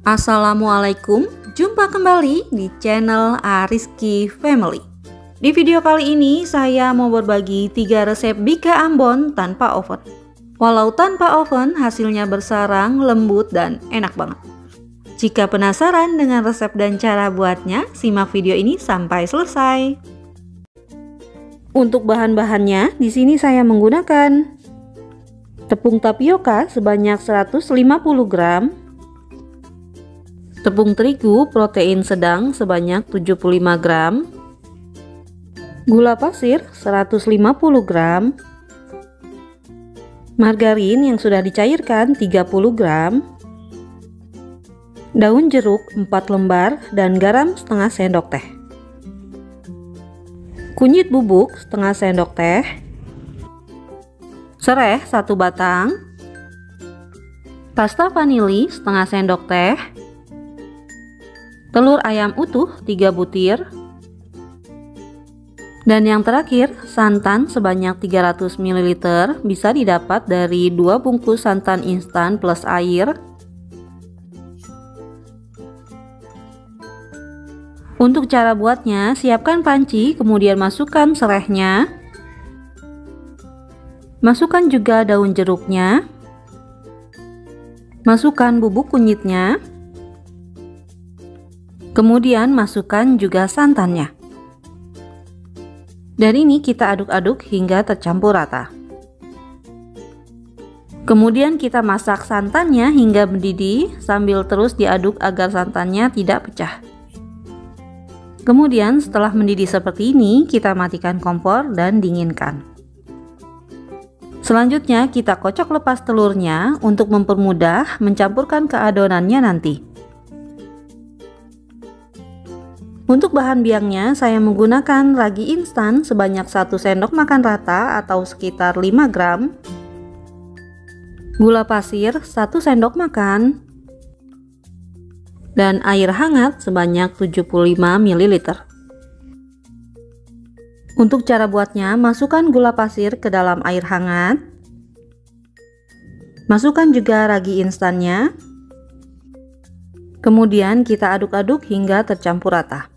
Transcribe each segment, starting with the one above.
Assalamualaikum, jumpa kembali di channel Ariski Family. Di video kali ini saya mau berbagi 3 resep bika Ambon tanpa oven. Walau tanpa oven, hasilnya bersarang, lembut, dan enak banget. Jika penasaran dengan resep dan cara buatnya, simak video ini sampai selesai. Untuk bahan-bahannya, di sini saya menggunakan tepung tapioka sebanyak 150 gram, tepung terigu protein sedang sebanyak 75 gram, gula pasir 150 gram, margarin yang sudah dicairkan 30 gram, daun jeruk 4 lembar, dan garam setengah sendok teh. Kunyit bubuk setengah sendok teh, sereh 1 batang, pasta vanili setengah sendok teh, telur ayam utuh 3 butir, dan yang terakhir santan sebanyak 300 ml, bisa didapat dari 2 bungkus santan instan plus air. Untuk cara buatnya, siapkan panci, kemudian masukkan serehnya, masukkan juga daun jeruknya, masukkan bubuk kunyitnya, kemudian masukkan juga santannya. Dan ini kita aduk-aduk hingga tercampur rata. Kemudian kita masak santannya hingga mendidih sambil terus diaduk agar santannya tidak pecah. Kemudian setelah mendidih seperti ini, kita matikan kompor dan dinginkan. Selanjutnya kita kocok lepas telurnya untuk mempermudah mencampurkan ke adonannya nanti. Untuk bahan biangnya, saya menggunakan ragi instan sebanyak 1 sendok makan rata atau sekitar 5 gram, gula pasir 1 sendok makan, dan air hangat sebanyak 75 ml. Untuk cara buatnya, masukkan gula pasir ke dalam air hangat, masukkan juga ragi instannya, kemudian kita aduk-aduk hingga tercampur rata.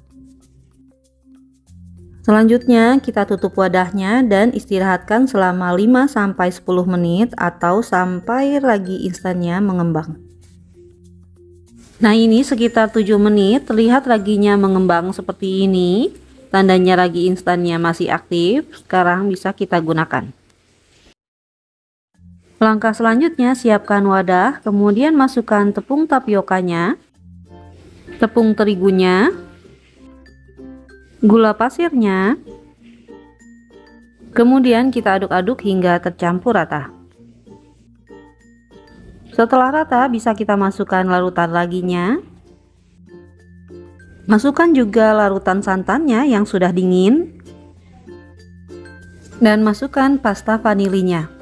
Selanjutnya kita tutup wadahnya dan istirahatkan selama 5-10 menit atau sampai ragi instannya mengembang. Nah, ini sekitar 7 menit terlihat raginya mengembang seperti ini, tandanya ragi instannya masih aktif. Sekarang bisa kita gunakan. Langkah selanjutnya, siapkan wadah, kemudian masukkan tepung tapiokanya, tepung terigunya, gula pasirnya, kemudian kita aduk-aduk hingga tercampur rata. Setelah rata, bisa kita masukkan larutan raginya, masukkan juga larutan santannya yang sudah dingin, dan masukkan pasta vanilinya.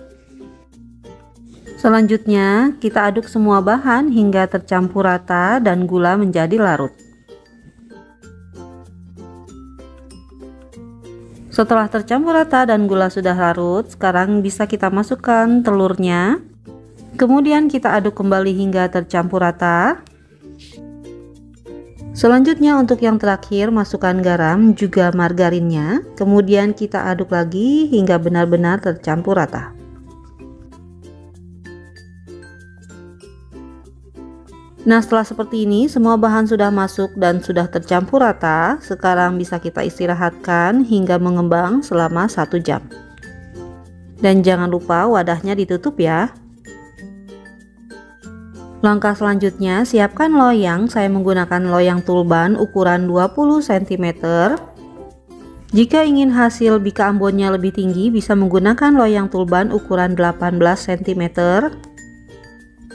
Selanjutnya kita aduk semua bahan hingga tercampur rata dan gula menjadi larut. Setelah tercampur rata dan gula sudah larut, sekarang bisa kita masukkan telurnya. Kemudian kita aduk kembali hingga tercampur rata. Selanjutnya untuk yang terakhir, masukkan garam juga margarinnya. Kemudian kita aduk lagi hingga benar-benar tercampur rata. Nah, setelah seperti ini semua bahan sudah masuk dan sudah tercampur rata. Sekarang bisa kita istirahatkan hingga mengembang selama 1 jam. Dan jangan lupa wadahnya ditutup ya. Langkah selanjutnya, siapkan loyang. Saya menggunakan loyang tulban ukuran 20 cm. Jika ingin hasil bika Ambonnya lebih tinggi, bisa menggunakan loyang tulban ukuran 18 cm.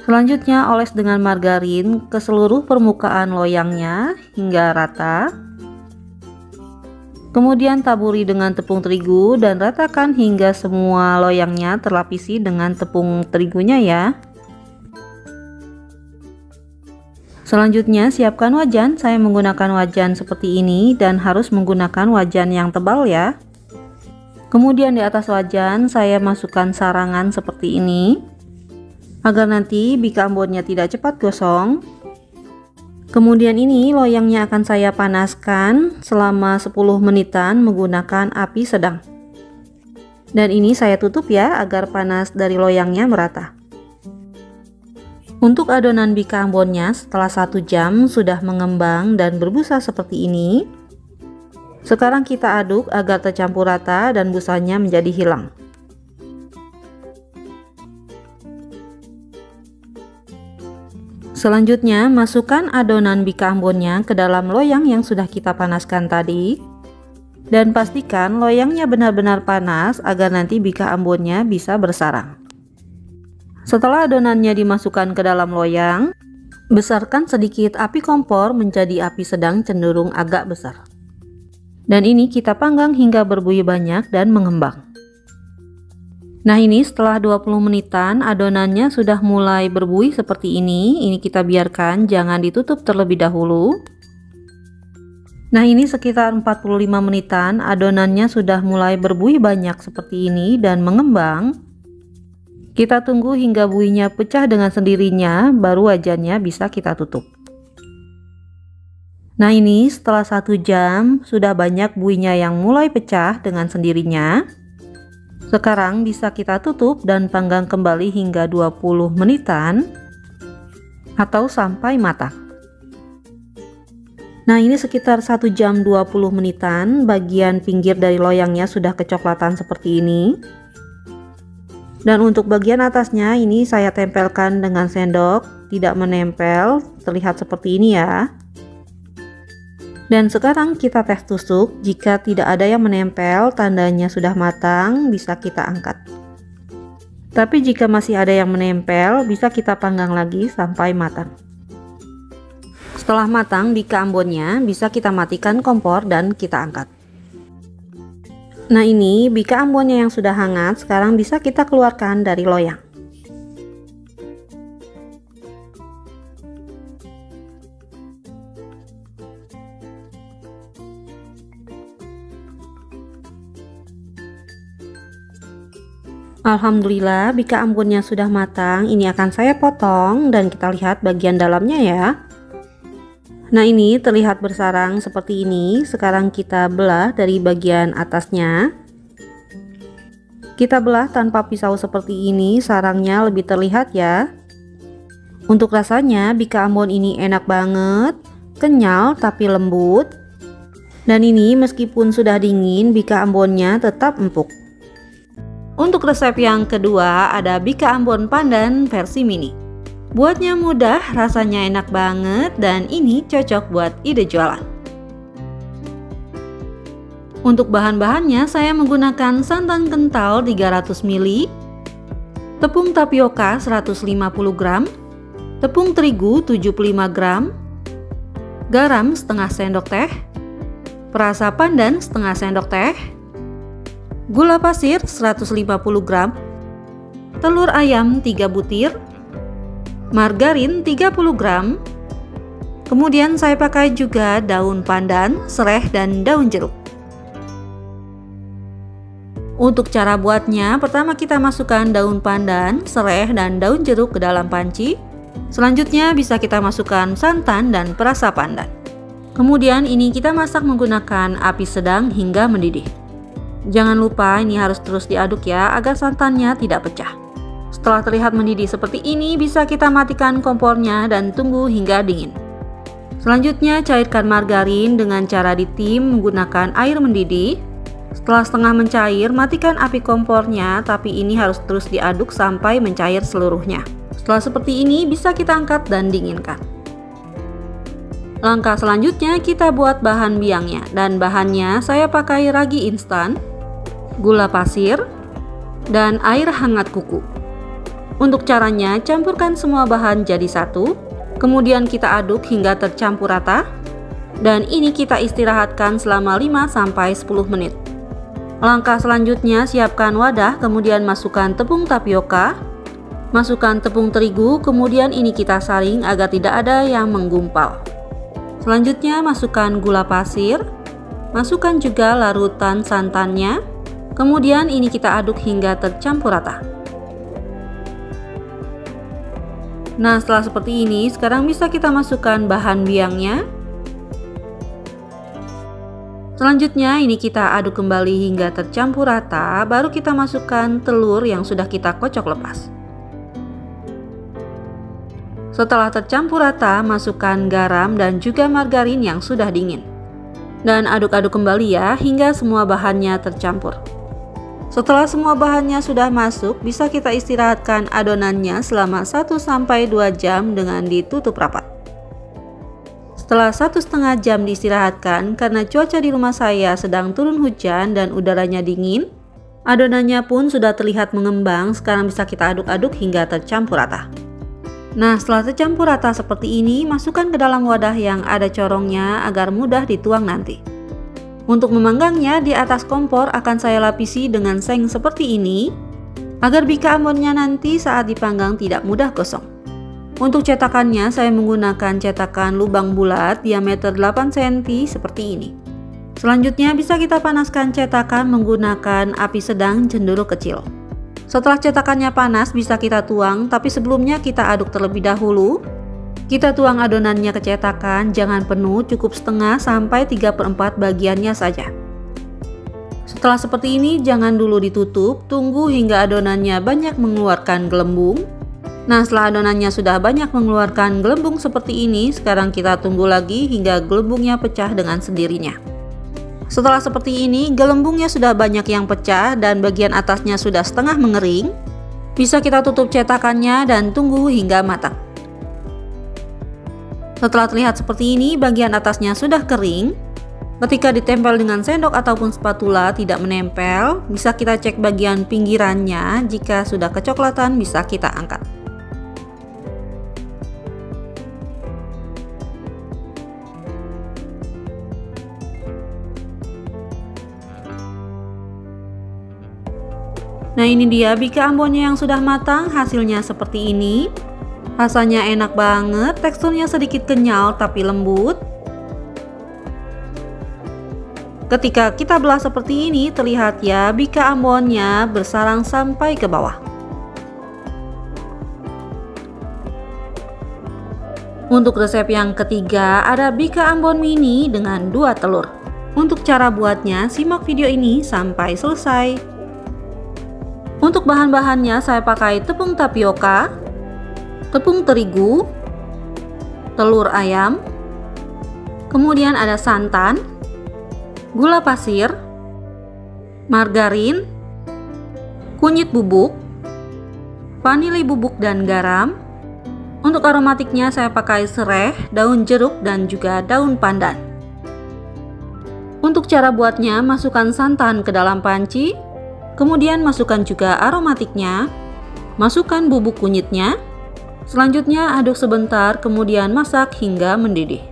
Selanjutnya oles dengan margarin ke seluruh permukaan loyangnya hingga rata. Kemudian taburi dengan tepung terigu dan ratakan hingga semua loyangnya terlapisi dengan tepung terigunya ya. Selanjutnya siapkan wajan. Saya menggunakan wajan seperti ini dan harus menggunakan wajan yang tebal ya. Kemudian di atas wajan saya masukkan sarangan seperti ini, agar nanti bika Ambonnya tidak cepat gosong. Kemudian ini loyangnya akan saya panaskan selama 10 menitan menggunakan api sedang. Dan ini saya tutup ya agar panas dari loyangnya merata. Untuk adonan bika ambonnya setelah 1 jam sudah mengembang dan berbusa seperti ini. Sekarang kita aduk agar tercampur rata dan busanya menjadi hilang. Selanjutnya, masukkan adonan bika ambonnya ke dalam loyang yang sudah kita panaskan tadi. Dan pastikan loyangnya benar-benar panas agar nanti bika ambonnya bisa bersarang. Setelah adonannya dimasukkan ke dalam loyang, besarkan sedikit api kompor menjadi api sedang cenderung agak besar. Dan ini kita panggang hingga berbuih banyak dan mengembang. Nah ini setelah 20 menitan adonannya sudah mulai berbuih seperti ini. Ini kita biarkan, jangan ditutup terlebih dahulu. Nah ini sekitar 45 menitan adonannya sudah mulai berbuih banyak seperti ini dan mengembang. Kita tunggu hingga buihnya pecah dengan sendirinya, baru wajannya bisa kita tutup. Nah ini setelah 1 jam sudah banyak buihnya yang mulai pecah dengan sendirinya. Sekarang bisa kita tutup dan panggang kembali hingga 20 menitan atau sampai matang. Nah ini sekitar 1 jam 20 menitan, bagian pinggir dari loyangnya sudah kecoklatan seperti ini. Dan untuk bagian atasnya ini saya tempelkan dengan sendok, tidak menempel, terlihat seperti ini ya. Dan sekarang kita tes tusuk, jika tidak ada yang menempel tandanya sudah matang, bisa kita angkat. Tapi jika masih ada yang menempel bisa kita panggang lagi sampai matang. Setelah matang bika ambonnya bisa kita matikan kompor dan kita angkat. Nah ini bika ambonnya yang sudah hangat sekarang bisa kita keluarkan dari loyang. Alhamdulillah bika ambonnya sudah matang. Ini akan saya potong dan kita lihat bagian dalamnya ya. Nah ini terlihat bersarang seperti ini. Sekarang kita belah dari bagian atasnya. Kita belah tanpa pisau seperti ini, sarangnya lebih terlihat ya. Untuk rasanya bika ambon ini enak banget, kenyal tapi lembut. Dan ini meskipun sudah dingin bika ambonnya tetap empuk. Untuk resep yang kedua ada bika ambon pandan versi mini. Buatnya mudah, rasanya enak banget dan ini cocok buat ide jualan. Untuk bahan-bahannya saya menggunakan santan kental 300 ml, tepung tapioka 150 gram, tepung terigu 75 gram, garam setengah sendok teh, perasa pandan setengah sendok teh, gula pasir 150 gram, telur ayam 3 butir, margarin 30 gram, kemudian saya pakai juga daun pandan, sereh, dan daun jeruk. Untuk cara buatnya, pertama kita masukkan daun pandan, sereh, dan daun jeruk ke dalam panci. Selanjutnya bisa kita masukkan santan dan perasa pandan. Kemudian ini kita masak menggunakan api sedang hingga mendidih. Jangan lupa ini harus terus diaduk ya agar santannya tidak pecah. Setelah terlihat mendidih seperti ini bisa kita matikan kompornya dan tunggu hingga dingin. Selanjutnya cairkan margarin dengan cara ditim menggunakan air mendidih. Setelah setengah mencair matikan api kompornya, tapi ini harus terus diaduk sampai mencair seluruhnya. Setelah seperti ini bisa kita angkat dan dinginkan. Langkah selanjutnya kita buat bahan biangnya, dan bahannya saya pakai ragi instan, gula pasir, dan air hangat kuku. Untuk caranya campurkan semua bahan jadi satu, kemudian kita aduk hingga tercampur rata, dan ini kita istirahatkan selama 5-10 menit. Langkah selanjutnya siapkan wadah, kemudian masukkan tepung tapioka, masukkan tepung terigu, kemudian ini kita saring agar tidak ada yang menggumpal. Selanjutnya masukkan gula pasir, masukkan juga larutan santannya, kemudian ini kita aduk hingga tercampur rata. Nah, setelah seperti ini, sekarang bisa kita masukkan bahan biangnya. Selanjutnya ini kita aduk kembali hingga tercampur rata, baru kita masukkan telur yang sudah kita kocok lepas. Setelah tercampur rata, masukkan garam dan juga margarin yang sudah dingin. Dan aduk-aduk kembali ya, hingga semua bahannya tercampur. Setelah semua bahannya sudah masuk, bisa kita istirahatkan adonannya selama 1-2 jam dengan ditutup rapat. Setelah 1,5 jam diistirahatkan, karena cuaca di rumah saya sedang turun hujan dan udaranya dingin, adonannya pun sudah terlihat mengembang. Sekarang bisa kita aduk-aduk hingga tercampur rata. Nah, setelah tercampur rata seperti ini, masukkan ke dalam wadah yang ada corongnya agar mudah dituang nanti. Untuk memanggangnya, di atas kompor akan saya lapisi dengan seng seperti ini, agar bika ambonnya nanti saat dipanggang tidak mudah gosong. Untuk cetakannya, saya menggunakan cetakan lubang bulat diameter 8 cm seperti ini. Selanjutnya bisa kita panaskan cetakan menggunakan api sedang cenderung kecil. Setelah cetakannya panas, bisa kita tuang, tapi sebelumnya kita aduk terlebih dahulu. Kita tuang adonannya ke cetakan, jangan penuh, cukup setengah sampai 3/4 bagiannya saja. Setelah seperti ini, jangan dulu ditutup, tunggu hingga adonannya banyak mengeluarkan gelembung. Nah, setelah adonannya sudah banyak mengeluarkan gelembung seperti ini, sekarang kita tunggu lagi hingga gelembungnya pecah dengan sendirinya. Setelah seperti ini, gelembungnya sudah banyak yang pecah dan bagian atasnya sudah setengah mengering. Bisa kita tutup cetakannya dan tunggu hingga matang. Setelah terlihat seperti ini, bagian atasnya sudah kering. Ketika ditempel dengan sendok ataupun spatula tidak menempel, bisa kita cek bagian pinggirannya. Jika sudah kecoklatan, bisa kita angkat. Nah, ini dia bika ambonnya yang sudah matang, hasilnya seperti ini. Rasanya enak banget, teksturnya sedikit kenyal tapi lembut. Ketika kita belah seperti ini, terlihat ya bika ambonnya bersarang sampai ke bawah. Untuk resep yang ketiga, ada bika ambon mini dengan 2 telur. Untuk cara buatnya, simak video ini sampai selesai. Untuk bahan-bahannya saya pakai tepung tapioka, tepung terigu, telur ayam, kemudian ada santan, gula pasir, margarin, kunyit bubuk, vanili bubuk dan garam. Untuk aromatiknya saya pakai serai, daun jeruk dan juga daun pandan. Untuk cara buatnya, masukkan santan ke dalam panci. Kemudian masukkan juga aromatiknya, masukkan bubuk kunyitnya, selanjutnya aduk sebentar, kemudian masak hingga mendidih.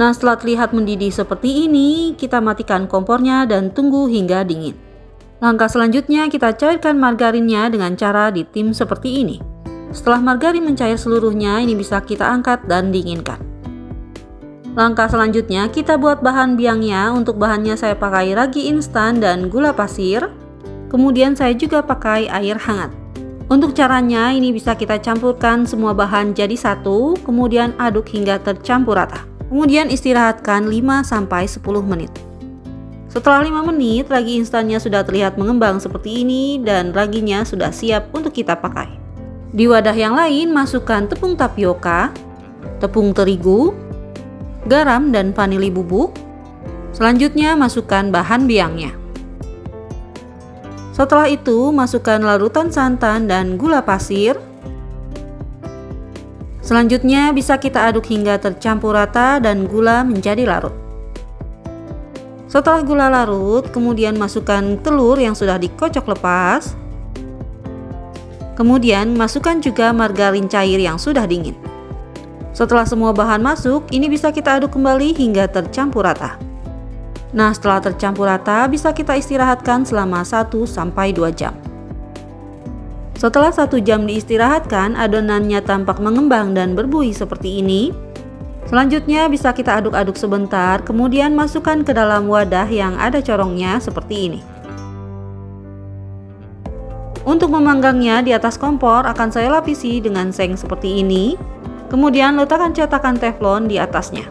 Nah, setelah terlihat mendidih seperti ini, kita matikan kompornya dan tunggu hingga dingin. Langkah selanjutnya kita cairkan margarinnya dengan cara ditim seperti ini. Setelah margarin mencair seluruhnya, ini bisa kita angkat dan dinginkan. Langkah selanjutnya kita buat bahan biangnya. Untuk bahannya saya pakai ragi instan dan gula pasir. Kemudian saya juga pakai air hangat. Untuk caranya, ini bisa kita campurkan semua bahan jadi satu, kemudian aduk hingga tercampur rata. Kemudian istirahatkan 5-10 menit. Setelah 5 menit, ragi instannya sudah terlihat mengembang seperti ini dan raginya sudah siap untuk kita pakai. Di wadah yang lain, masukkan tepung tapioka, tepung terigu, garam dan vanili bubuk. Selanjutnya masukkan bahan biangnya. Setelah itu, masukkan larutan santan dan gula pasir. Selanjutnya bisa kita aduk hingga tercampur rata dan gula menjadi larut. Setelah gula larut, kemudian masukkan telur yang sudah dikocok lepas. Kemudian masukkan juga margarin cair yang sudah dingin. Setelah semua bahan masuk, ini bisa kita aduk kembali hingga tercampur rata. Nah, setelah tercampur rata, bisa kita istirahatkan selama 1-2 jam. Setelah 1 jam diistirahatkan, adonannya tampak mengembang dan berbuih seperti ini. Selanjutnya bisa kita aduk-aduk sebentar, kemudian masukkan ke dalam wadah yang ada corongnya seperti ini. Untuk memanggangnya di atas kompor akan saya lapisi dengan seng seperti ini. Kemudian letakkan cetakan teflon di atasnya.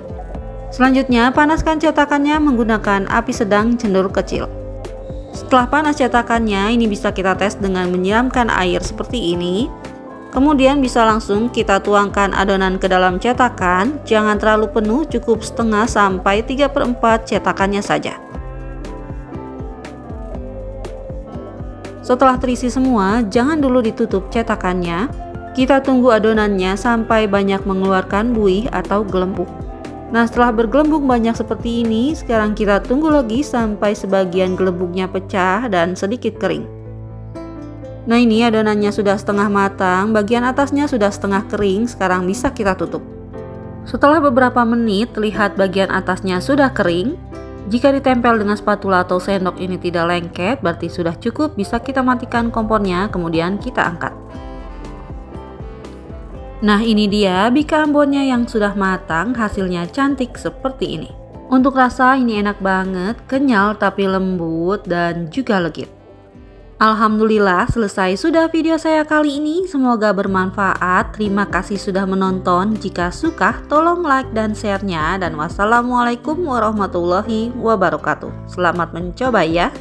Selanjutnya panaskan cetakannya menggunakan api sedang cenderung kecil. Setelah panas cetakannya, ini bisa kita tes dengan menyiramkan air seperti ini. Kemudian bisa langsung kita tuangkan adonan ke dalam cetakan. Jangan terlalu penuh, cukup setengah sampai 3/4 cetakannya saja. Setelah terisi semua, jangan dulu ditutup cetakannya. Kita tunggu adonannya sampai banyak mengeluarkan buih atau gelembung. Nah, setelah bergelembung banyak seperti ini, sekarang kita tunggu lagi sampai sebagian gelembungnya pecah dan sedikit kering. Nah, ini adonannya sudah setengah matang, bagian atasnya sudah setengah kering, sekarang bisa kita tutup. Setelah beberapa menit, lihat bagian atasnya sudah kering. Jika ditempel dengan spatula atau sendok ini tidak lengket, berarti sudah cukup, bisa kita matikan kompornya, kemudian kita angkat. Nah, ini dia bika ambonnya yang sudah matang, hasilnya cantik seperti ini. Untuk rasa ini enak banget, kenyal tapi lembut dan juga legit. Alhamdulillah, selesai sudah video saya kali ini. Semoga bermanfaat. Terima kasih sudah menonton. Jika suka, tolong like dan share-nya. Dan wassalamualaikum warahmatullahi wabarakatuh. Selamat mencoba ya.